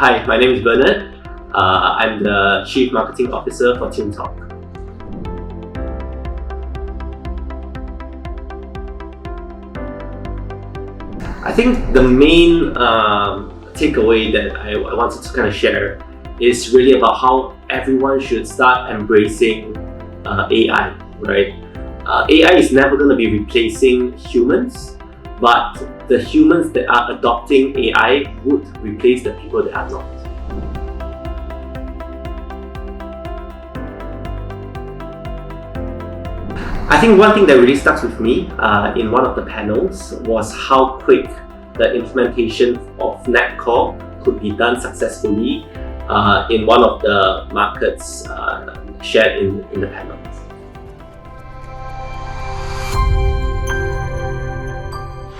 Hi, my name is Bernard. I'm the Chief Marketing Officer for Talk. I think the main takeaway that I wanted to kind of share is really about how everyone should start embracing AI, right? AI is never going to be replacing humans, but the humans that are adopting AI would replace the people that are not. I think one thing that really stuck with me in one of the panels was how quick the implementation of Netcore could be done successfully in one of the markets shared in the panel.